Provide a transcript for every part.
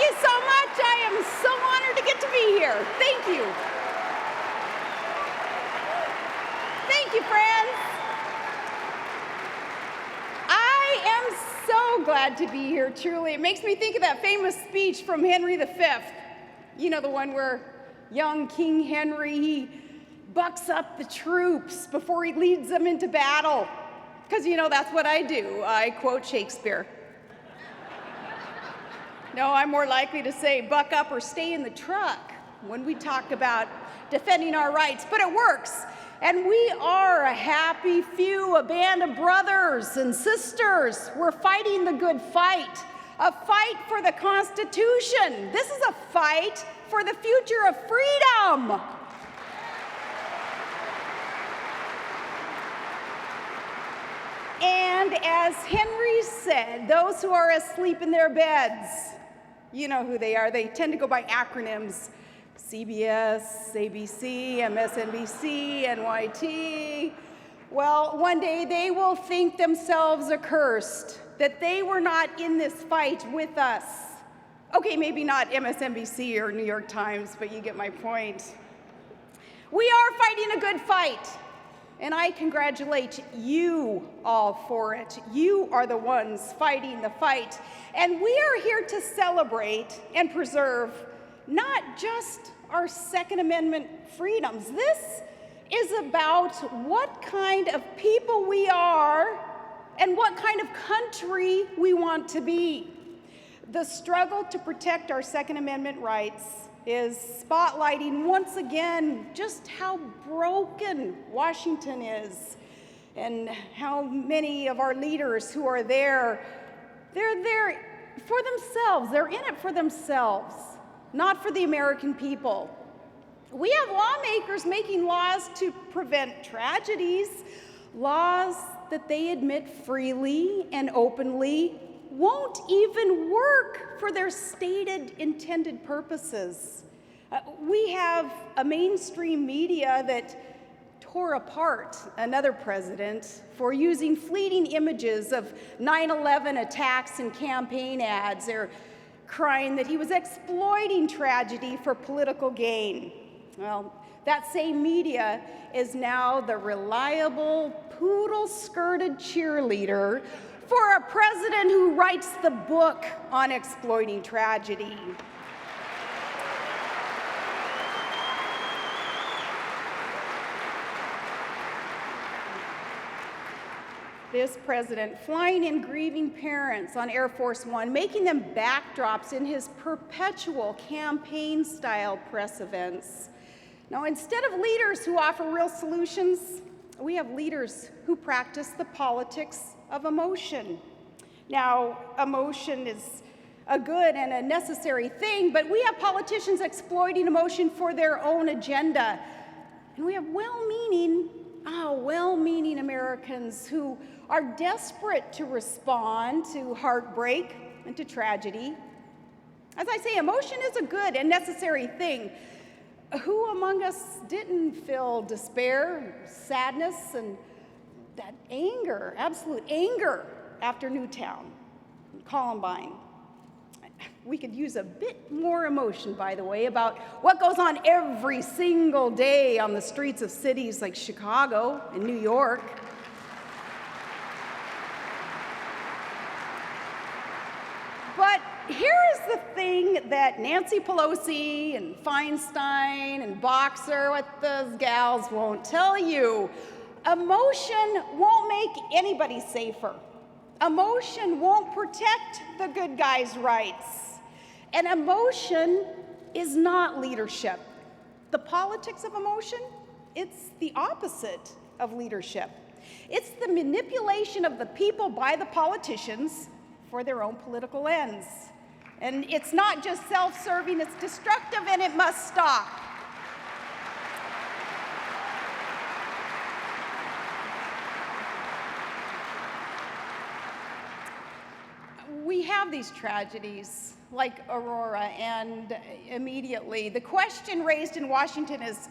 you so much. I am so honored to get to be here. Thank you. Thank you, friends. I am so glad to be here, truly. It makes me think of that famous speech from Henry V. You know, the one where young King Henry, he bucks up the troops before he leads them into battle. Because, you know, that's what I do. I quote Shakespeare. No, I'm more likely to say buck up or stay in the truck when we talk about defending our rights, but it works. And we are a happy few, a band of brothers and sisters. We're fighting the good fight, a fight for the Constitution. This is a fight for the future of freedom. And as Henry said, those who are asleep in their beds, you know who they are. They tend to go by acronyms: CBS, ABC, MSNBC, NYT. Well, one day they will think themselves accursed that they were not in this fight with us. Okay, maybe not MSNBC or New York Times, but you get my point. We are fighting a good fight, and I congratulate you all for it. You are the ones fighting the fight, and we are here to celebrate and preserve not just our Second Amendment freedoms. This is about what kind of people we are and what kind of country we want to be. The struggle to protect our Second Amendment rights is spotlighting once again just how broken Washington is and how many of our leaders who are there, they're there for themselves. They're in it for themselves, not for the American people. We have lawmakers making laws to prevent tragedies, laws that they admit freely and openly won't even work for their stated intended purposes. We have a mainstream media that tore apart another president for using fleeting images of 9/11 attacks in campaign ads. They're crying that he was exploiting tragedy for political gain. Well, that same media is now the reliable, poodle-skirted cheerleader for a president who writes the book on exploiting tragedy. This president flying in grieving parents on Air Force One, making them backdrops in his perpetual campaign-style press events. Now, instead of leaders who offer real solutions, we have leaders who practice the politics of emotion. Now, emotion is a good and a necessary thing, but we have politicians exploiting emotion for their own agenda. And we have well-meaning Americans who are desperate to respond to heartbreak and to tragedy. As I say, emotion is a good and necessary thing. Who among us didn't feel despair, sadness, and that anger, absolute anger after Newtown, Columbine? We could use a bit more emotion, by the way, about what goes on every single day on the streets of cities like Chicago and New York. But here's the thing that Nancy Pelosi and Feinstein and Boxer, what those gals won't tell you. Emotion won't make anybody safer. Emotion won't protect the good guys' rights. And emotion is not leadership. The politics of emotion, it's the opposite of leadership. It's the manipulation of the people by the politicians for their own political ends. And it's not just self-serving, it's destructive, and it must stop. We have these tragedies like Aurora, and immediately the question raised in Washington is,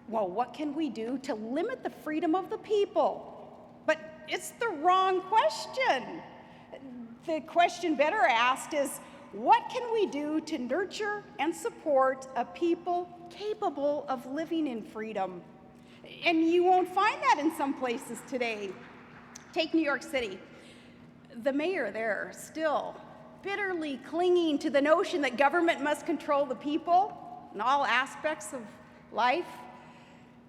well, what can we do to limit the freedom of the people? But it's the wrong question. The question better asked is, what can we do to nurture and support a people capable of living in freedom? And you won't find that in some places today. Take New York City. The mayor there still bitterly clinging to the notion that government must control the people in all aspects of life.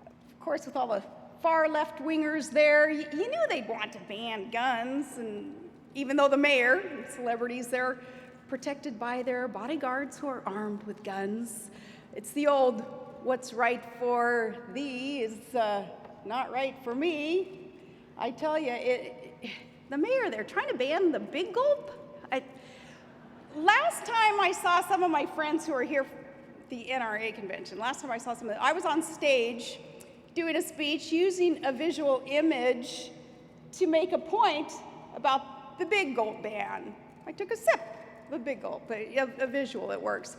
Of course, with all the far left-wingers there, you knew they'd want to ban guns, and even though the mayor and celebrities there are protected by their bodyguards who are armed with guns. It's the old, what's right for thee is not right for me. I tell you, the mayor there trying to ban the big gulp. Last time I saw some of my friends who are here for the NRA convention, last time I saw some of them, I was on stage doing a speech using a visual image to make a point about the big gulp ban. I took a sip of a big gulp, a visual that works.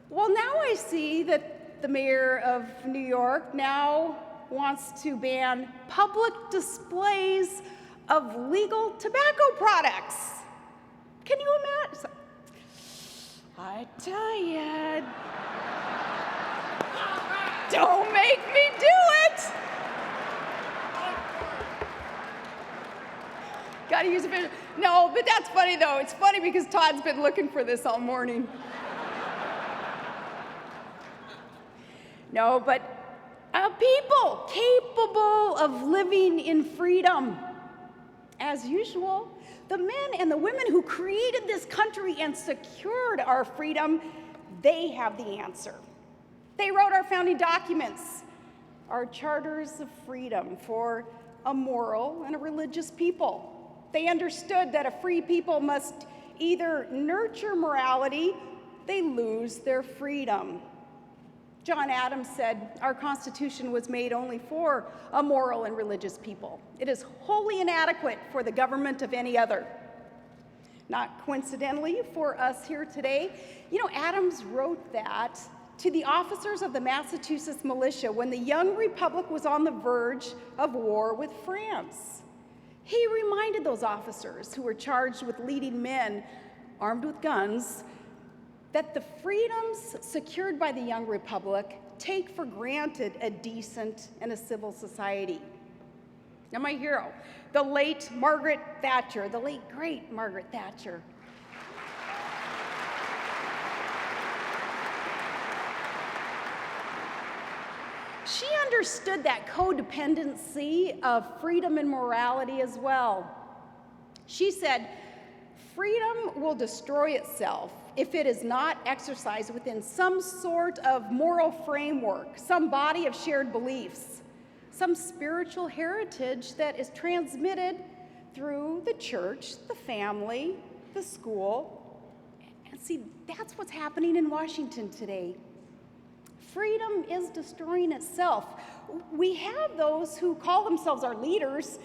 Well, now I see that the mayor of New York now wants to ban public displays of legal tobacco products. Can you imagine? I tell you, don't make me do it. Got to use a visual. No, but that's funny though. It's funny because Todd's been looking for this all morning. No, but a people capable of living in freedom. As usual, the men and the women who created this country and secured our freedom, they have the answer. They wrote our founding documents, our charters of freedom for a moral and a religious people. They understood that a free people must either nurture morality, they lose their freedom. John Adams said, our Constitution was made only for a moral and religious people. It is wholly inadequate for the government of any other. Not coincidentally for us here today, Adams wrote that to the officers of the Massachusetts militia when the young republic was on the verge of war with France. He reminded those officers who were charged with leading men armed with guns that the freedoms secured by the young republic take for granted a decent and a civil society. Now my hero, the late Margaret Thatcher, the late great Margaret Thatcher. She understood that codependency of freedom and morality as well. She said, freedom will destroy itself if it is not exercised within some sort of moral framework, some body of shared beliefs, some spiritual heritage that is transmitted through the church, the family, the school. And see, that's what's happening in Washington today. Freedom is destroying itself. We have those who call themselves our leaders,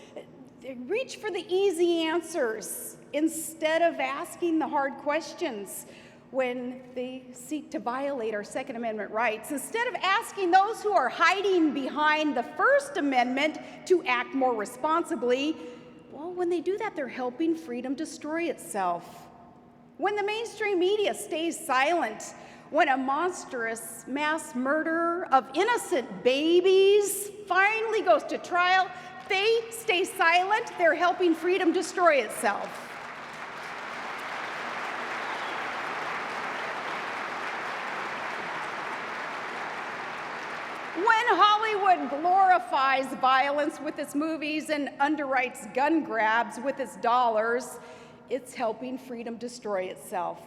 they reach for the easy answers instead of asking the hard questions when they seek to violate our Second Amendment rights. Instead of asking those who are hiding behind the First Amendment to act more responsibly, well, when they do that, they're helping freedom destroy itself. When the mainstream media stays silent, when a monstrous mass murder of innocent babies finally goes to trial, they stay silent, they're helping freedom destroy itself. When Hollywood glorifies violence with its movies and underwrites gun grabs with its dollars, it's helping freedom destroy itself.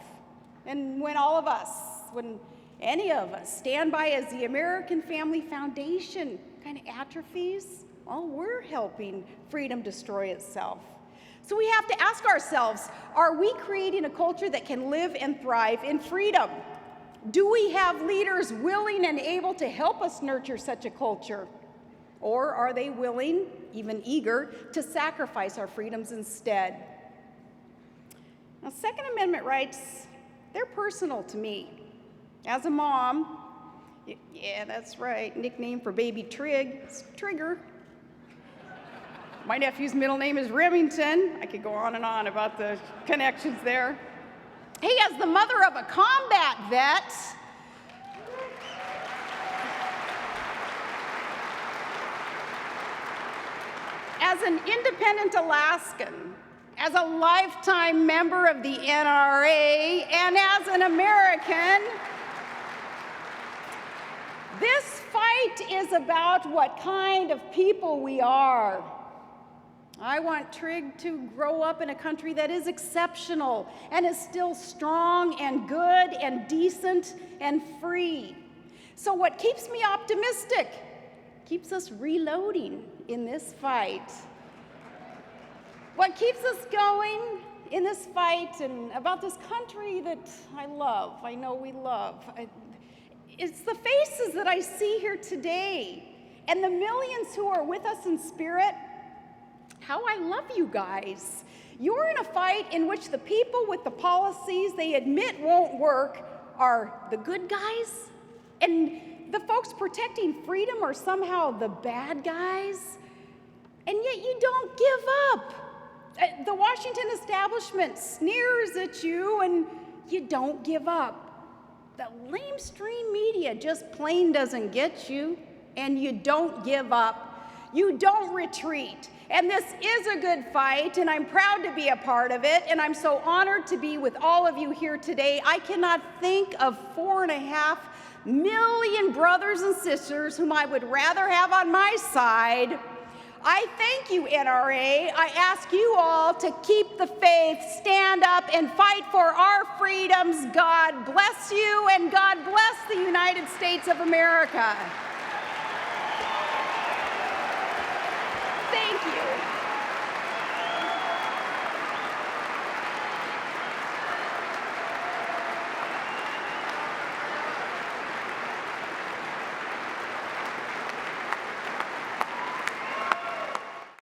And when all of us, when any of us stand by as the American Family Foundation kind of atrophies, well, we're helping freedom destroy itself. So we have to ask ourselves, are we creating a culture that can live and thrive in freedom? Do we have leaders willing and able to help us nurture such a culture? Or are they willing, even eager, to sacrifice our freedoms instead? Now, Second Amendment rights, they're personal to me. As a mom, yeah, that's right, nickname for baby Trig, it's Trigger. My nephew's middle name is Remington. I could go on and on about the connections there. Hey, as the mother of a combat vet, as an independent Alaskan, as a lifetime member of the NRA, and as an American, this fight is about what kind of people we are. I want Trig to grow up in a country that is exceptional and is still strong and good and decent and free. So what keeps me optimistic, keeps us reloading in this fight. What keeps us going in this fight and about this country that I love, I know we love, it's the faces that I see here today and the millions who are with us in spirit. How I love you guys. You're in a fight in which the people with the policies they admit won't work are the good guys, and the folks protecting freedom are somehow the bad guys, and yet you don't give up. The Washington establishment sneers at you, and you don't give up. The lamestream media just plain doesn't get you, and you don't give up. You don't retreat. And this is a good fight, and I'm proud to be a part of it, and I'm so honored to be with all of you here today. I cannot think of 4.5 million brothers and sisters whom I would rather have on my side. I thank you, NRA. I ask you all to keep the faith, stand up, and fight for our freedoms. God bless you, and God bless the United States of America.